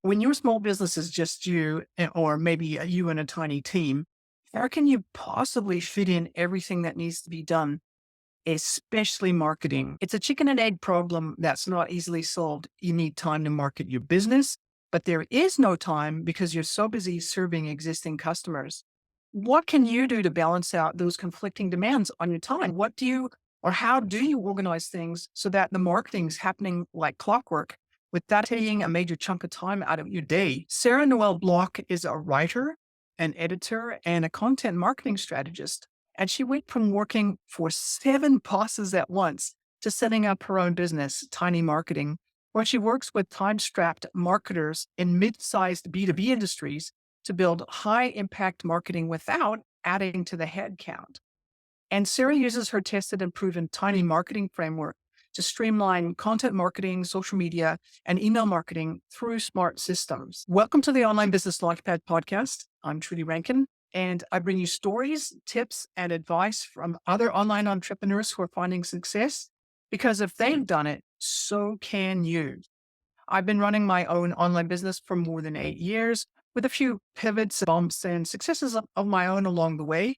When your small business is just you, or maybe you and a tiny team, how can you possibly fit in everything that needs to be done, especially marketing? It's a chicken and egg problem that's not easily solved. You need time to market your business, but there is no time because you're so busy serving existing customers. What can you do to balance out those conflicting demands on your time? What do you, or how do you organize things so that the marketing's happening like clockwork without taking a major chunk of time out of your day? Sarah Noel Block is a writer, an editor, and a content marketing strategist. And she went from working for seven bosses at once to setting up her own business, Tiny Marketing, where she works with time strapped marketers in mid sized B2B industries to build high impact marketing without adding to the head count. And Sarah uses her tested and proven Tiny Marketing framework to streamline content marketing, social media, and email marketing through smart systems. Welcome to the Online Business Launchpad podcast. I'm Trudy Rankin, and I bring you stories, tips, and advice from other online entrepreneurs who are finding success, because if they've done it, so can you. I've been running my own online business for more than 8 years with a few pivots, bumps, and successes of my own along the way.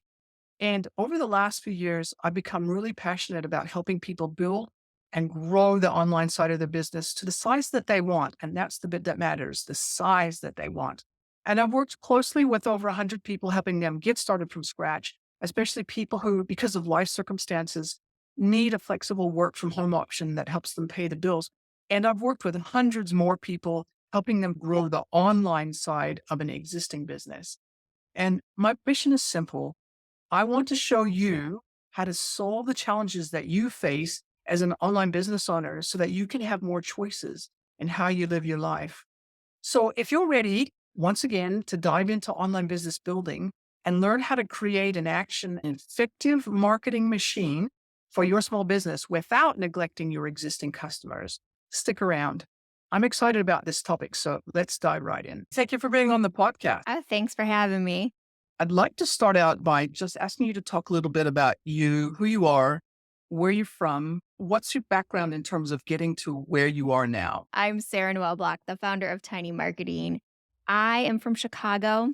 And over the last few years, I've become really passionate about helping people build and grow the online side of their business to the size that they want. And that's the bit that matters, the size that they want. And I've worked closely with over 100 people, helping them get started from scratch, especially people who, because of life circumstances, need a flexible work from home option that helps them pay the bills. And I've worked with hundreds more people, helping them grow the online side of an existing business. And my mission is simple. I want to show you how to solve the challenges that you face as an online business owner so that you can have more choices in how you live your life. So if you're ready, once again, to dive into online business building and learn how to create an effective marketing machine for your small business without neglecting your existing customers, stick around. I'm excited about this topic, so let's dive right in. Thank you for being on the podcast. Oh, thanks for having me. I'd like to start out by just asking you to talk a little bit about you, who you are, where you're from, what's your background in terms of getting to where you are now? I'm Sarah Noel Block, the founder of Tiny Marketing. I am from Chicago,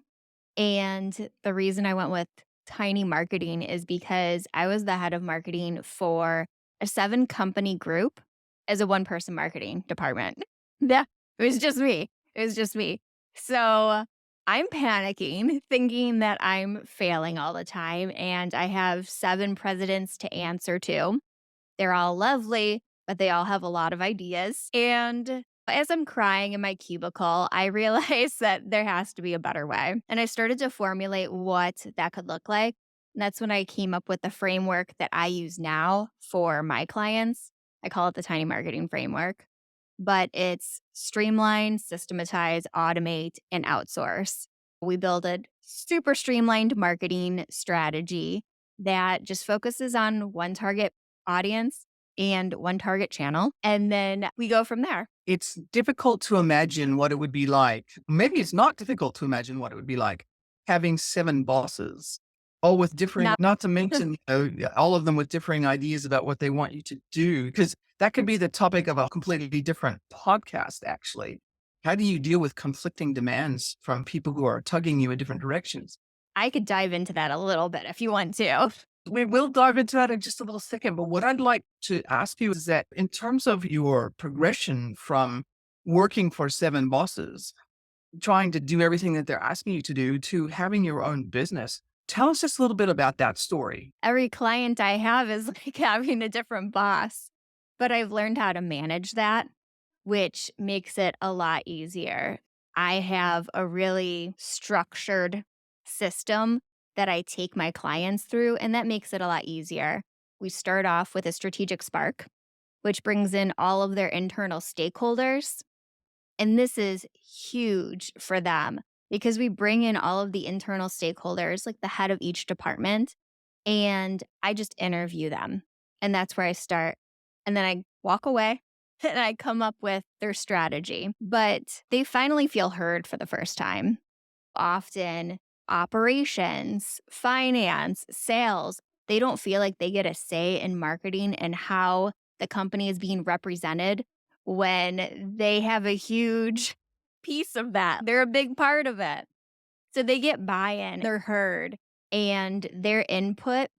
and the reason I went with Tiny Marketing is because I was the head of marketing for a 7-company group as a one-person marketing department. Yeah, it was just me. It was just me. So I'm panicking, thinking that I'm failing all the time, and I have 7 presidents to answer to. They're all lovely, but they all have a lot of ideas. And as I'm crying in my cubicle, I realized that there has to be a better way. And I started to formulate what that could look like. And that's when I came up with the framework that I use now for my clients. I call it the Tiny Marketing Framework, but it's streamline, systematize, automate, and outsource. We build a super streamlined marketing strategy that just focuses on one target audience and one target channel. And then we go from there. It's difficult to imagine what it would be like. Maybe it's not difficult to imagine what it would be like having seven bosses, all with differing, Now, not to mention all of them with differing ideas about what they want you to do, because that could be the topic of a completely different podcast, actually. How do you deal with conflicting demands from people who are tugging you in different directions? I could dive into that a little bit if you want to. We will dive into that in just a little second. But what I'd like to ask you is that in terms of your progression from working for seven bosses, trying to do everything that they're asking you to do, to having your own business, tell us just a little bit about that story. Every client I have is like having a different boss, but I've learned how to manage that, which makes it a lot easier. I have a really structured system that I take my clients through, and that makes it a lot easier. We start off with a strategic spark, which brings in all of their internal stakeholders. And this is huge for them because we bring in all of the internal stakeholders, like the head of each department, and I just interview them. And that's where I start. And then I walk away and I come up with their strategy. But they finally feel heard for the first time. Often, operations, finance, sales, they don't feel like they get a say in marketing and how the company is being represented when they have a huge piece of that. They're a big part of it. So they get buy-in, they're heard, and their input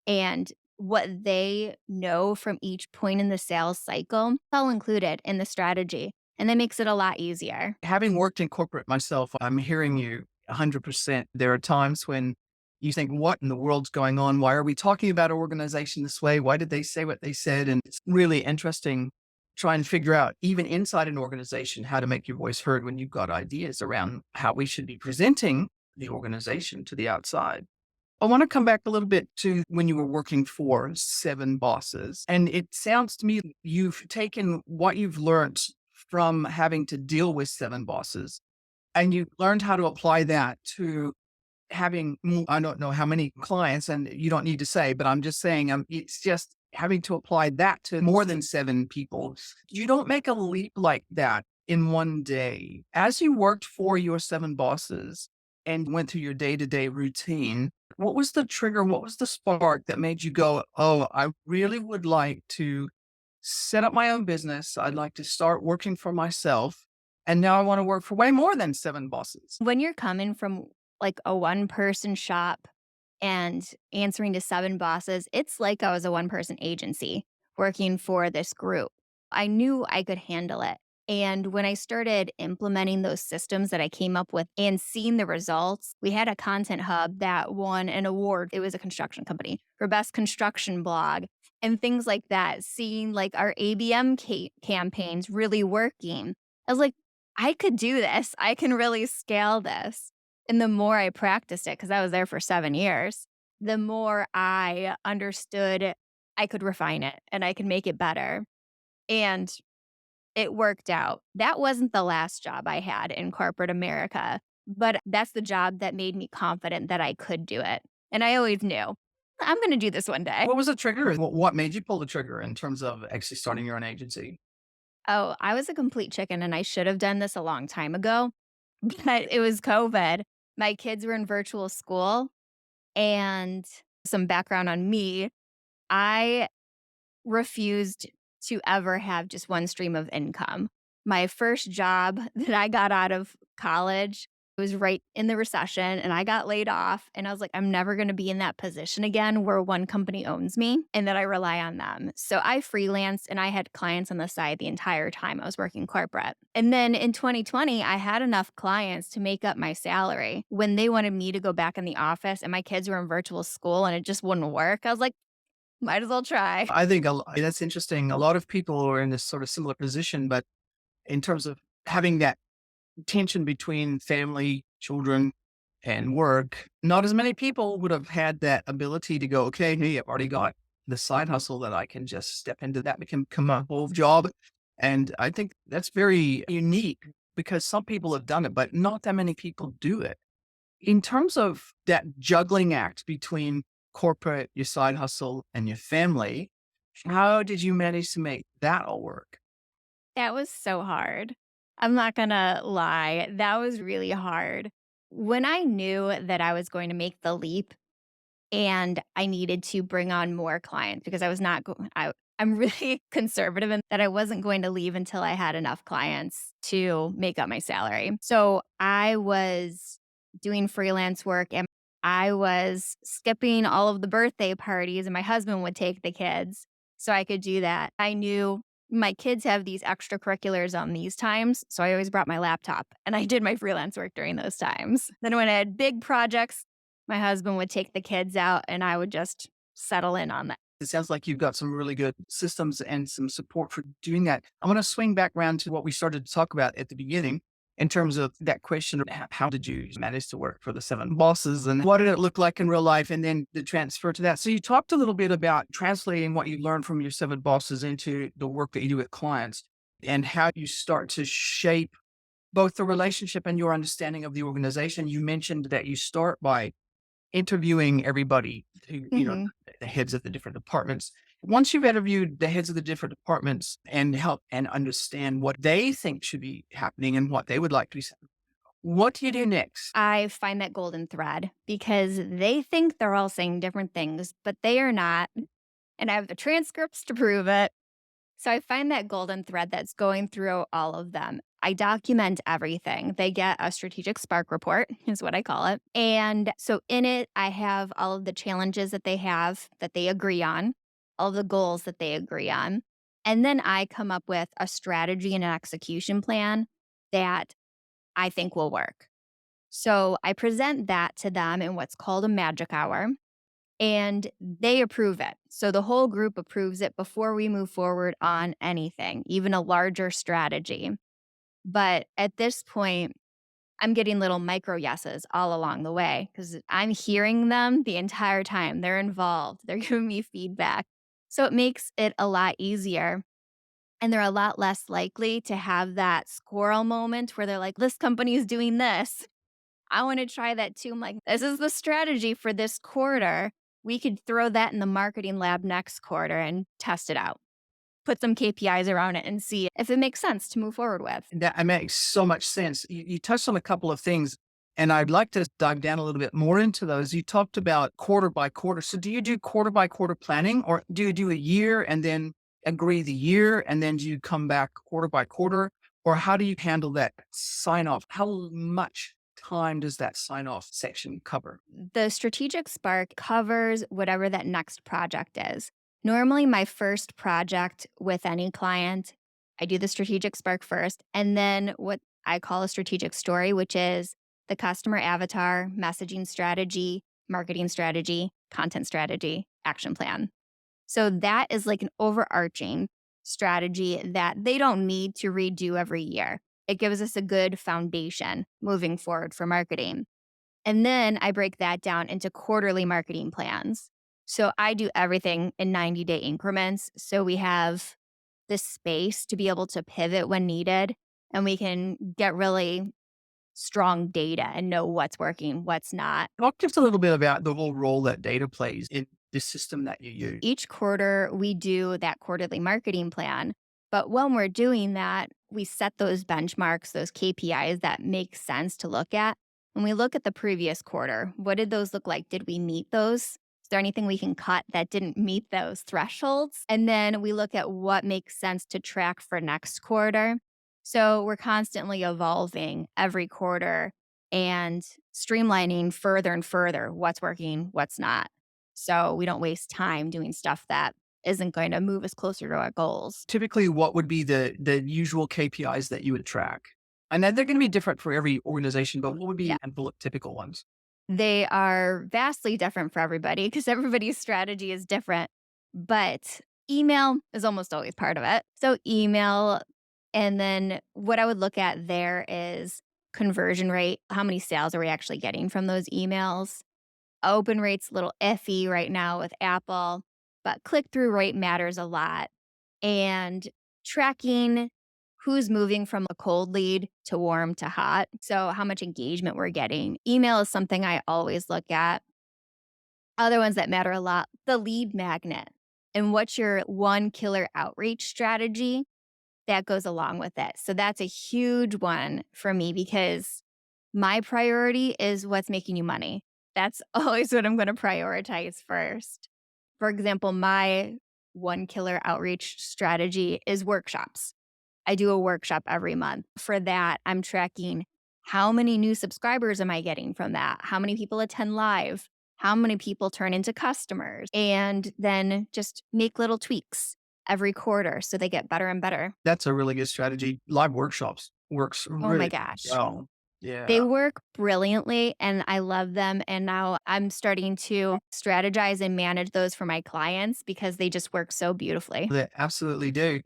and what they know from each point in the sales cycle, it's all included in the strategy. And that makes it a lot easier. Having worked in corporate myself, I'm hearing you 100%. There are times when you think, what in the world's going on? Why are we talking about our organization this way? Why did they say what they said? And it's really interesting trying to figure out, even inside an organization, how to make your voice heard when you've got ideas around how we should be presenting the organization to the outside. I want to come back a little bit to when you were working for seven bosses. And it sounds to me you've taken what you've learned from having to deal with seven bosses and you learned how to apply that to having, I don't know how many clients, and you don't need to say, but I'm just saying, it's just having to apply that to more than seven people. You don't make a leap like that in one day. As you worked for your seven bosses and went through your day to day routine, what was the trigger? What was the spark that made you go, oh, I really would like to set up my own business. I'd like to start working for myself. And now I want to work for way more than seven bosses. When you're coming from like a one person shop and answering to seven bosses, it's like I was a one person agency working for this group. I knew I could handle it. And when I started implementing those systems that I came up with and seeing the results, we had a content hub that won an award. It was a construction company for best construction blog and things like that. Seeing like our ABM campaigns really working. I was like, I could do this. I can really scale this. And the more I practiced it, because I was there for 7 years, the more I understood I could refine it and I could make it better. And it worked out. That wasn't the last job I had in corporate America, but that's the job that made me confident that I could do it. And I always knew I'm going to do this one day. What was the trigger? What made you pull the trigger in terms of actually starting your own agency? Oh, I was a complete chicken and I should have done this a long time ago, but it was COVID. My kids were in virtual school and some background on me. I refused to ever have just one stream of income. My first job that I got out of college was right in the recession and I got laid off. And I was like, I'm never going to be in that position again where one company owns me and that I rely on them. So I freelanced and I had clients on the side the entire time I was working corporate. And then in 2020, I had enough clients to make up my salary. When they wanted me to go back in the office and my kids were in virtual school and it just wouldn't work, I was like, might as well try. I think that's interesting. A lot of people are in this sort of similar position, but in terms of having that tension between family, children, and work, not as many people would have had that ability to go, okay, hey, I've already got the side hustle that I can just step into that become a whole job. And I think that's very unique because some people have done it, but not that many people do it. In terms of that juggling act between corporate, your side hustle, and your family, how did you manage to make that all work? That was so hard. I'm not gonna lie, that was really hard. When I knew that I was going to make the leap and I needed to bring on more clients because I was not go I'm really conservative in that I wasn't going to leave until I had enough clients to make up my salary. So, I was doing freelance work and I was skipping all of the birthday parties and my husband would take the kids so I could do that. I knew my kids have these extracurriculars on these times, so I always brought my laptop and I did my freelance work during those times. Then when I had big projects, my husband would take the kids out and I would just settle in on that. It sounds like you've got some really good systems and some support for doing that. I want to swing back around to what we started to talk about at the beginning in terms of that question of how did you manage to work for the seven bosses and what did it look like in real life and then the transfer to that. So you talked a little bit about translating what you learned from your seven bosses into the work that you do with clients and how you start to shape both the relationship and your understanding of the organization. You mentioned that you start by interviewing everybody who, Mhm. the heads of the different departments. Once you've interviewed the heads of the different departments and help and understand what they think should be happening and what they would like to be, what do you do next? I find that golden thread because they think they're all saying different things, but they are not. And I have the transcripts to prove it. So I find that golden thread that's going through all of them. I document everything. They get a strategic spark report, is what I call it. And so in it, I have all of the challenges that they have that they agree on, all of the goals that they agree on. And then I come up with a strategy and an execution plan that I think will work. So I present that to them in what's called a magic hour, and they approve it. So the whole group approves it before we move forward on anything, even a larger strategy. But at this point, I'm getting little micro yeses all along the way because I'm hearing them the entire time. They're involved, they're giving me feedback. So it makes it a lot easier. And they're a lot less likely to have that squirrel moment where they're like, this company is doing this. I want to try that too. I'm like, this is the strategy for this quarter. We could throw that in the marketing lab next quarter and test it out. Put some KPIs around it and see if it makes sense to move forward with. That makes so much sense. You touched on a couple of things, and I'd like to dive down a little bit more into those. You talked about quarter by quarter. So do you do quarter by quarter planning, or do you do a year and then agree the year, and then do you come back quarter by quarter? Or how do you handle that sign off? How much time does that sign off section cover? The strategic spark covers whatever that next project is. Normally, my first project with any client, I do the strategic spark first, and then what I call a strategic story, which is the customer avatar, messaging strategy, marketing strategy, content strategy, action plan. So that is like an overarching strategy that they don't need to redo every year. It gives us a good foundation moving forward for marketing. And then I break that down into quarterly marketing plans. So I do everything in 90-day increments. So we have the space to be able to pivot when needed, and we can get really strong data and know what's working, what's not. Talk just a little bit about the whole role that data plays in the system that you use. Each quarter, we do that quarterly marketing plan. But when we're doing that, we set those benchmarks, those KPIs that make sense to look at. When we look at the previous quarter, what did those look like? Did we meet those? Is there anything we can cut that didn't meet those thresholds? And then we look at what makes sense to track for next quarter. So we're constantly evolving every quarter and streamlining further and further what's working, what's not. So we don't waste time doing stuff that isn't going to move us closer to our goals. Typically, what would be the usual KPIs that you would track? And then they're going to be different for every organization, but what would be Yeah. a handful of typical ones? They are vastly different for everybody because everybody's strategy is different. But email is almost always part of it. So, email. And then what I would look at there is conversion rate. How many sales are we actually getting from those emails? Open rate's a little iffy right now with Apple, but click through rate matters a lot. And tracking who's moving from a cold lead to warm to hot. So, how much engagement we're getting. Email is something I always look at. Other ones that matter a lot, the lead magnet. And what's your one killer outreach strategy that goes along with it? So, that's a huge one for me because my priority is what's making you money. That's always what I'm going to prioritize first. For example, my one killer outreach strategy is workshops. I do a workshop every month. For that, I'm tracking how many new subscribers am I getting from that? How many people attend live? How many people turn into customers? And then just make little tweaks every quarter so they get better and better. That's a really good strategy. Live workshops works Oh my really gosh. well. They Yeah. work brilliantly and I love them. And now I'm starting to strategize and manage those for my clients because they just work so beautifully. They absolutely do.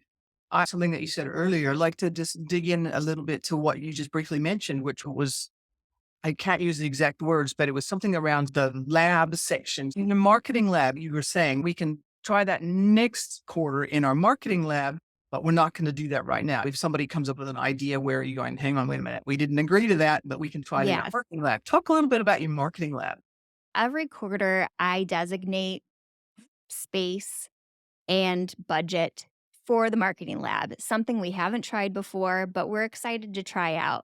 Something that you said earlier, I'd like to just dig in a little bit to what you just briefly mentioned, which was, I can't use the exact words, but it was something around the lab section. In the marketing lab, you were saying we can try that next quarter in our marketing lab, but we're not going to do that right now. If somebody comes up with an idea where you're going, hang on, wait a minute, we didn't agree to that, but we can try it in our Yes. marketing lab. Talk a little bit about your marketing lab. Every quarter, I designate space and budget for the marketing lab, something we haven't tried before, but we're excited to try out.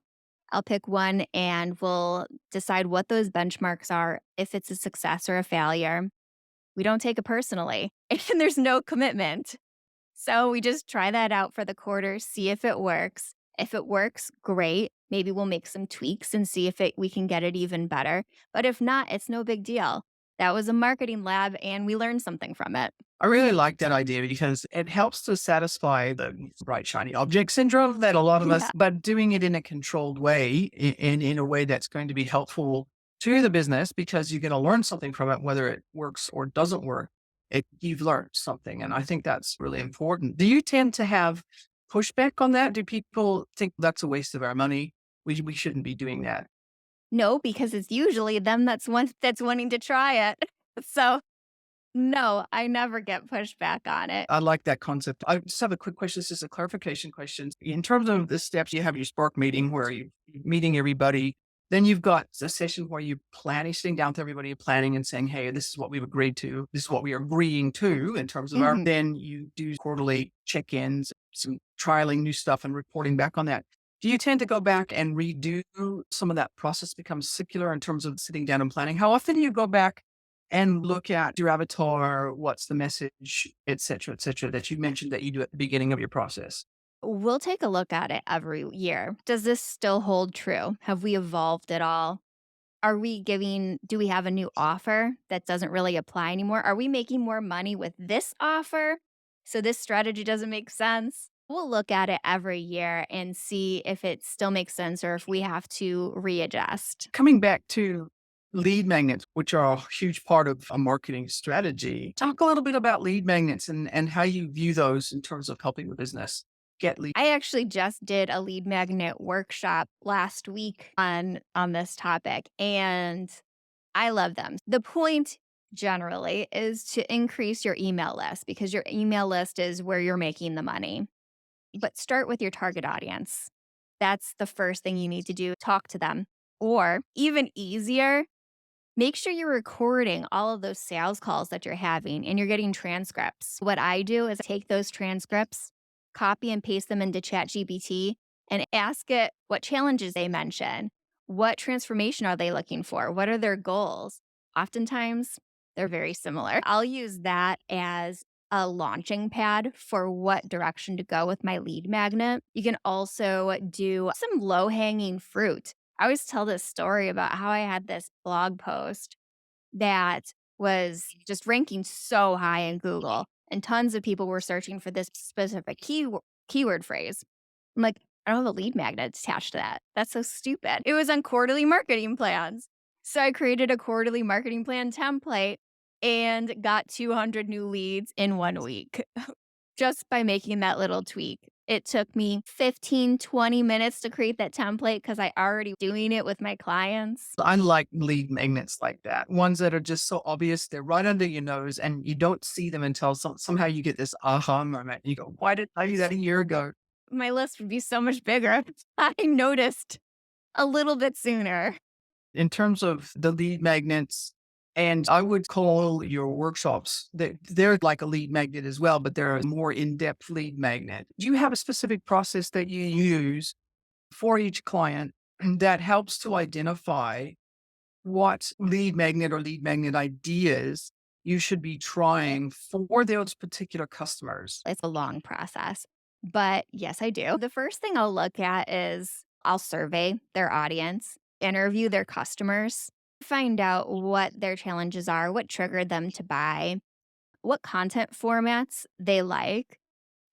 I'll pick one and we'll decide what those benchmarks are, if it's a success or a failure. We don't take it personally, and there's no commitment. So we just try that out for the quarter, see if it works. If it works, great. Maybe we'll make some tweaks and see if we can get it even better. But if not, it's no big deal. That was a marketing lab and we learned something from it. I really like that idea because it helps to satisfy the bright, shiny object syndrome that a lot of us, Yeah. but doing it in a controlled way, in a way that's going to be helpful to the business because you're going to learn something from it, whether it works or doesn't work. You've learned something. And I think that's really important. Do you tend to have pushback on that? Do people think that's a waste of our money? We shouldn't be doing that. No, because it's usually them that's wanting to try it. So no, I never get pushback on it. I like that concept. I just have a quick question. This is a clarification question. In terms of the steps, you have your Spark meeting where you're meeting everybody. Then you've got a session where you're planning, sitting down with everybody, planning and saying, hey, this is what we've agreed to. This is what we are agreeing to in terms of our, Mhm. then you do quarterly check-ins, some trialing new stuff and reporting back on that. Do you tend to go back and redo some of that process becomes circular in terms of sitting down and planning? How often do you go back and look at your avatar, what's the message, et cetera, that you mentioned that you do at the beginning of your process? We'll take a look at it every year. Does this still hold true? Have we evolved at all? Do we have a new offer that doesn't really apply anymore? Are we making more money with this offer? So this strategy doesn't make sense. We'll look at it every year and see if it still makes sense or if we have to readjust. Coming back to lead magnets, which are a huge part of a marketing strategy, talk a little bit about lead magnets and how you view those in terms of helping the business get leads. I actually just did a lead magnet workshop last week on this topic and I love them. The point generally is to increase your email list because your email list is where you're making the money. But start with your target audience. That's the first thing you need to do. Talk to them. Or even easier, make sure you're recording all of those sales calls that you're having and you're getting transcripts. What I do is take those transcripts, copy and paste them into ChatGPT and ask it what challenges they mention. What transformation are they looking for? What are their goals? Oftentimes, they're very similar. I'll use that as a launching pad for what direction to go with my lead magnet. You can also do some low hanging fruit. I always tell this story about how I had this blog post that was just ranking so high in Google, and tons of people were searching for this specific keyword phrase. I'm like, I don't have a lead magnet attached to that. That's so stupid. It was on quarterly marketing plans. So I created a quarterly marketing plan template and got 200 new leads in 1 week just by making that little tweak. It took me 15, 20 minutes to create that template because I already doing it with my clients. I like lead magnets like that, ones that are just so obvious. They're right under your nose and you don't see them until somehow you get this aha moment. You go, why did I do that a year ago? My list would be so much bigger if I noticed a little bit sooner. In terms of the lead magnets, and I would call your workshops, they're like a lead magnet as well, but they're a more in-depth lead magnet. Do you have a specific process that you use for each client that helps to identify what lead magnet or lead magnet ideas you should be trying for those particular customers? It's a long process, but yes, I do. The first thing I'll look at is I'll survey their audience, interview their customers, find out what their challenges are, what triggered them to buy, what content formats they like.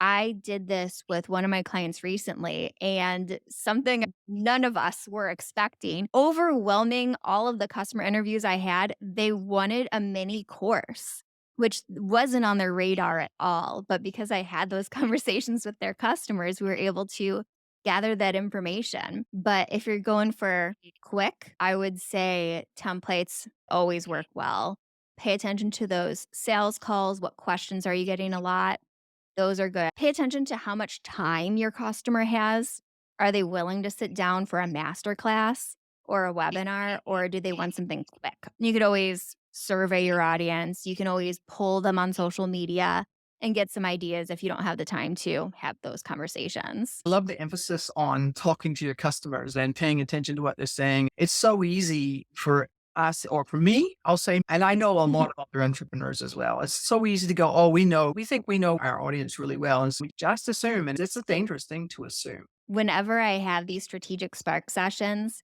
I did this with one of my clients recently, and something none of us were expecting. Overwhelming all of the customer interviews I had, they wanted a mini course, which wasn't on their radar at all. But because I had those conversations with their customers, we were able to gather that information. But if you're going for quick, I would say templates always work well. Pay attention to those sales calls. What questions are you getting a lot? Those are good. Pay attention to how much time your customer has. Are they willing to sit down for a master class or a webinar, or do they want something quick? You could always survey your audience. You can always pull them on social media and get some ideas if you don't have the time to have those conversations. I love the emphasis on talking to your customers and paying attention to what they're saying. It's so easy for us, or for me, I'll say, and I know a lot of other entrepreneurs as well. It's so easy to go, oh, we think we know our audience really well. And so we just assume, and it's a dangerous thing to assume. Whenever I have these strategic spark sessions,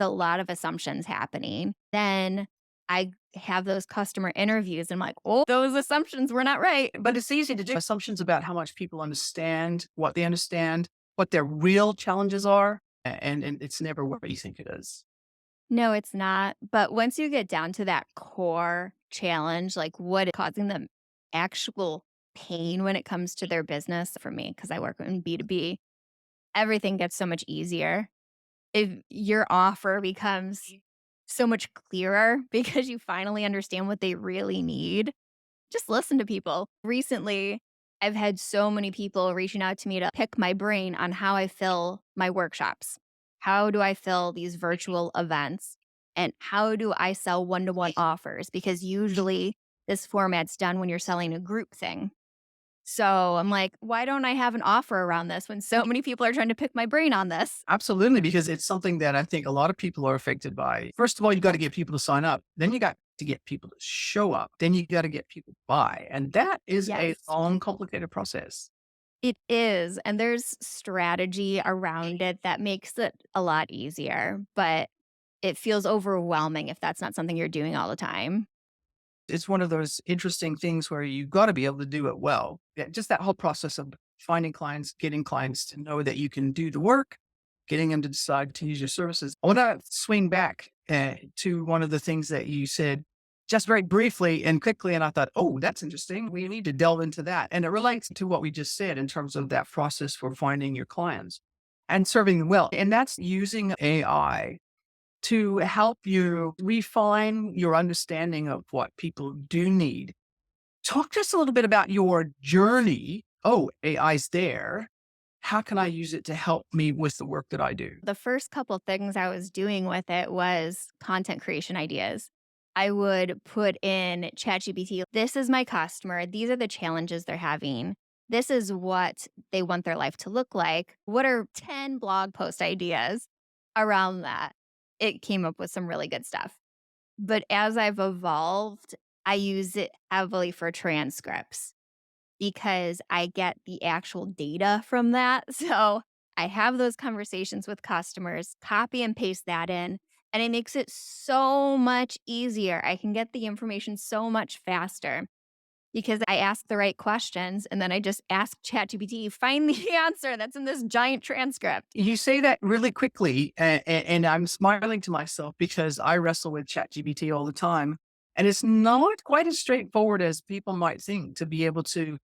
a lot of assumptions happening. Then I have those customer interviews and I'm like, oh, those assumptions were not right. But it's easy to do assumptions about how much people understand, what their real challenges are, and it's never what you think it is. No, it's not. But once you get down to that core challenge, like what is causing them actual pain when it comes to their business for me, because I work in B2B, everything gets so much easier. If your offer becomes so much clearer because you finally understand what they really need, just listen to people. Recently, I've had so many people reaching out to me to pick my brain on how I fill my workshops. How do I fill these virtual events? And how do I sell one to one offers? Because usually this format's done when you're selling a group thing. So I'm like, why don't I have an offer around this when so many people are trying to pick my brain on this? Absolutely, because it's something that I think a lot of people are affected by. First of all, you got to get people to sign up. Then you got to get people to show up. Then you got to get people to buy. And that is a Yes. long, complicated process. It is. And there's strategy around it that makes it a lot easier, but it feels overwhelming if that's not something you're doing all the time. It's one of those interesting things where you got to be able to do it well. Yeah, just that whole process of finding clients, getting clients to know that you can do the work, getting them to decide to use your services. I want to swing back to one of the things that you said just very briefly and quickly. And I thought, oh, that's interesting. We need to delve into that. And it relates to what we just said in terms of that process for finding your clients and serving them well. And that's using AI to help you refine your understanding of what people do need. Talk to us a little bit about your journey. Oh, AI's there. How can I use it to help me with the work that I do? The first couple things I was doing with it was content creation ideas. I would put in ChatGPT, this is my customer, these are the challenges they're having. This is what they want their life to look like. What are 10 blog post ideas around that? It came up with some really good stuff. But as I've evolved, I use it heavily for transcripts because I get the actual data from that. So I have those conversations with customers, copy and paste that in, and it makes it so much easier. I can get the information so much faster because I ask the right questions and then I just ask ChatGPT, find the answer that's in this giant transcript. You say that really quickly, and I'm smiling to myself because I wrestle with ChatGPT all the time. And it's not quite as straightforward as people might think to be able to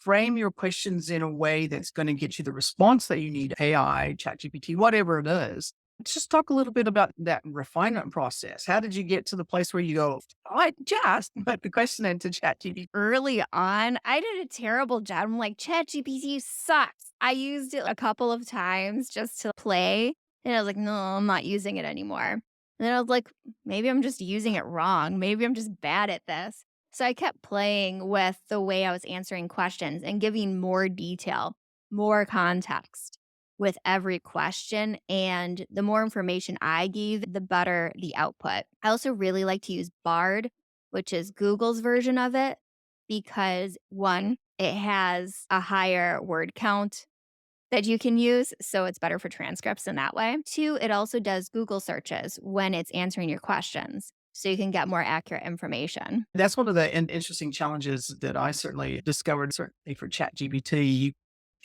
frame your questions in a way that's going to get you the response that you need, AI, ChatGPT, whatever it is. Just talk a little bit about that refinement process. How did you get to the place where you go, I just put the question into ChatGPT? Early on, I did a terrible job. I'm like, ChatGPT sucks. I used it a couple of times just to play. And I was like, no, I'm not using it anymore. And then I was like, maybe I'm just using it wrong. Maybe I'm just bad at this. So I kept playing with the way I was answering questions and giving more detail, more context with every question. And the more information I gave, the better the output. I also really like to use BARD, which is Google's version of it, because one, it has a higher word count that you can use. So it's better for transcripts in that way. Two, it also does Google searches when it's answering your questions. So you can get more accurate information. That's one of the interesting challenges that I certainly discovered, certainly for ChatGPT.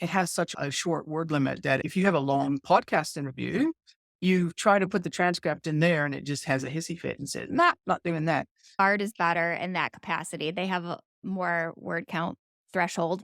It has such a short word limit that if you have a long podcast interview, you try to put the transcript in there and it just has a hissy fit and says, nah, not doing that. BARD is better in that capacity. They have a more word count threshold.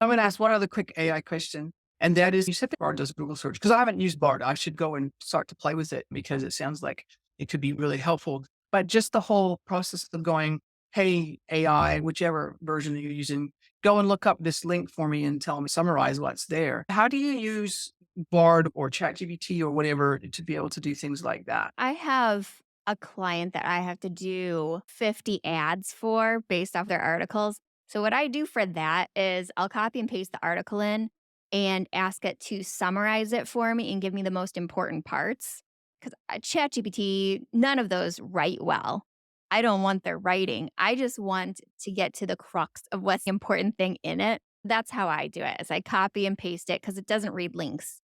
I'm going to ask one other quick AI question. And that is, you said that BARD does Google search because I haven't used BARD. I should go and start to play with it because it sounds like it could be really helpful. But just the whole process of going, hey, AI, whichever version you're using, go and look up this link for me and tell me, summarize what's there. How do you use BARD or ChatGPT or whatever to be able to do things like that? I have a client that I have to do 50 ads for based off their articles. So what I do for that is I'll copy and paste the article in and ask it to summarize it for me and give me the most important parts. Because ChatGPT, none of those write well. I don't want their writing. I just want to get to the crux of what's the important thing in it. That's how I do it. Is I copy and paste it because it doesn't read links.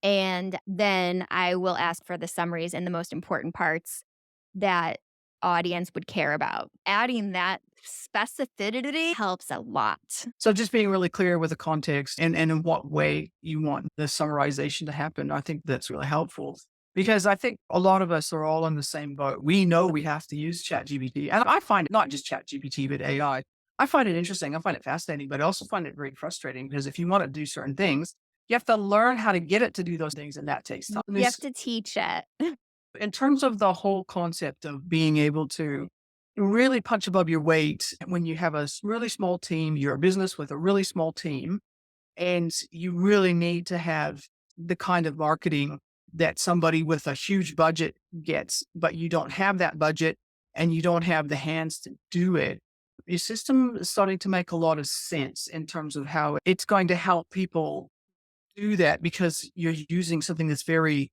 And then I will ask for the summaries and the most important parts that audience would care about. Adding that specificity helps a lot. So just being really clear with the context and in what way you want the summarization to happen, I think that's really helpful. Because I think a lot of us are all in the same boat. We know we have to use ChatGPT. And I find not just ChatGPT, but AI. I find it interesting. I find it fascinating, but I also find it very frustrating because if you want to do certain things, you have to learn how to get it to do those things, and that takes time. You have to teach it. In terms of the whole concept of being able to really punch above your weight when you have a really small team, you're a business with a really small team, and you really need to have the kind of marketing that somebody with a huge budget gets, but you don't have that budget and you don't have the hands to do it. Your system is starting to make a lot of sense in terms of how it's going to help people do that because you're using something that's very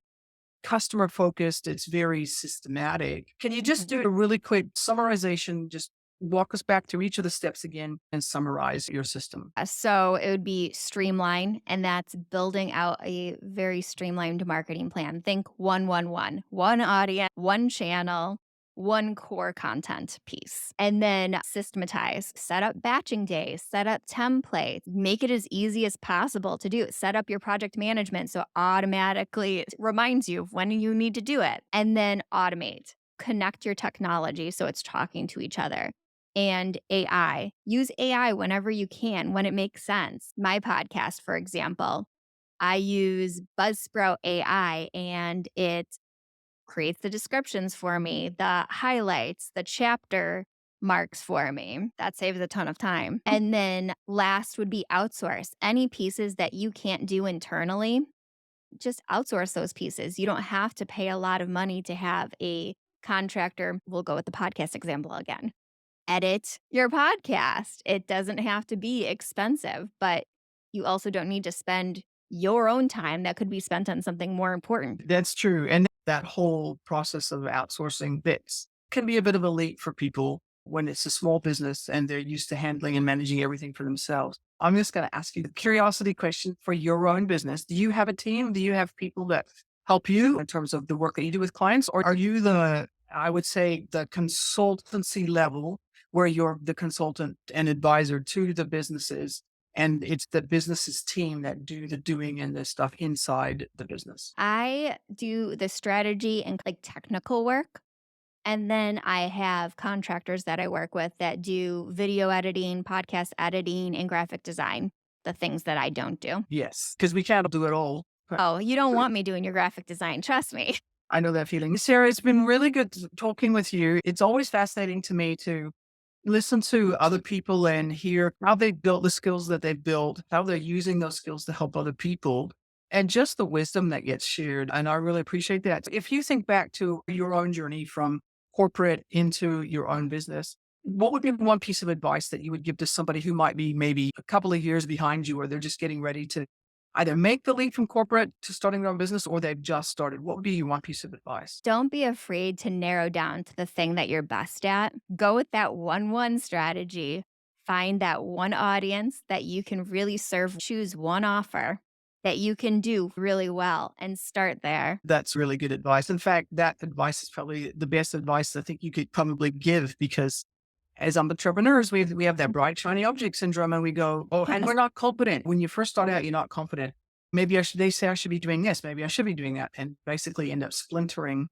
customer focused. It's very systematic. Can you just do a really quick summarization? Just walk us back through each of the steps again and summarize your system. So it would be streamline, and that's building out a very streamlined marketing plan. Think 111, one audience, one channel, one core content piece. And then systematize, set up batching days, set up templates, make it as easy as possible to do. Set up your project management so it automatically reminds you of when you need to do it. And then automate, connect your technology so it's talking to each other and AI. Use AI whenever you can, when it makes sense. My podcast, for example, I use Buzzsprout AI and it creates the descriptions for me, the highlights, the chapter marks for me. That saves a ton of time. And then last would be outsource. Any pieces that you can't do internally, just outsource those pieces. You don't have to pay a lot of money to have a contractor. We'll go with the podcast example again. Edit your podcast. It doesn't have to be expensive, but you also don't need to spend your own time that could be spent on something more important. That's true. And that whole process of outsourcing bits can be a bit of a leap for people when it's a small business and they're used to handling and managing everything for themselves. I'm just going to ask you the curiosity question for your own business. Do you have a team? Do you have people that help you in terms of the work that you do with clients? Or are you I would say, the consultancy level where you're the consultant and advisor to the businesses and it's the business's team that do the doing and the stuff inside the business? I do the strategy and like technical work. And then I have contractors that I work with that do video editing, podcast editing, and graphic design, the things that I don't do. Yes, because we can't do it all. Oh, you don't want me doing your graphic design. Trust me. I know that feeling. Sarah, it's been really good talking with you. It's always fascinating to me to listen to other people and hear how they built the skills that they've built, how they're using those skills to help other people, and just the wisdom that gets shared. And I really appreciate that. If you think back to your own journey from corporate into your own business, what would be one piece of advice that you would give to somebody who might be maybe a couple of years behind you, or they're just getting ready to either make the leap from corporate to starting their own business, or they've just started? What would be your one piece of advice? Don't be afraid to narrow down to the thing that you're best at. Go with that 1-1 strategy. Find that one audience that you can really serve. Choose one offer that you can do really well and start there. That's really good advice. In fact, that advice is probably the best advice I think you could probably give, because as entrepreneurs, we have that bright, shiny object syndrome and we go, oh, and we're not confident. When you first start out, you're not confident. Maybe they say I should be doing this. Maybe I should be doing that. And basically end up splintering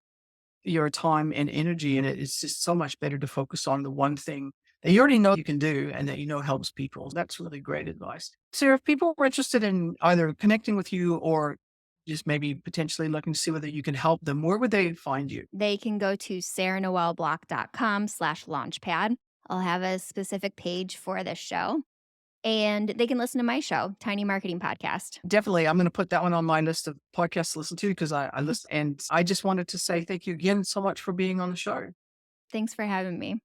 your time and energy. And it's just so much better to focus on the one thing that you already know you can do and that you know helps people. That's really great advice. Sarah, if people were interested in either connecting with you or just maybe potentially looking to see whether you can help them, where would they find you? They can go to sarahnoelblock.com/launchpad. I'll have a specific page for this show. And they can listen to my show, Tiny Marketing Podcast. Definitely. I'm going to put that one on my list of podcasts to listen to because I listen. And I just wanted to say thank you again so much for being on the show. Thanks for having me.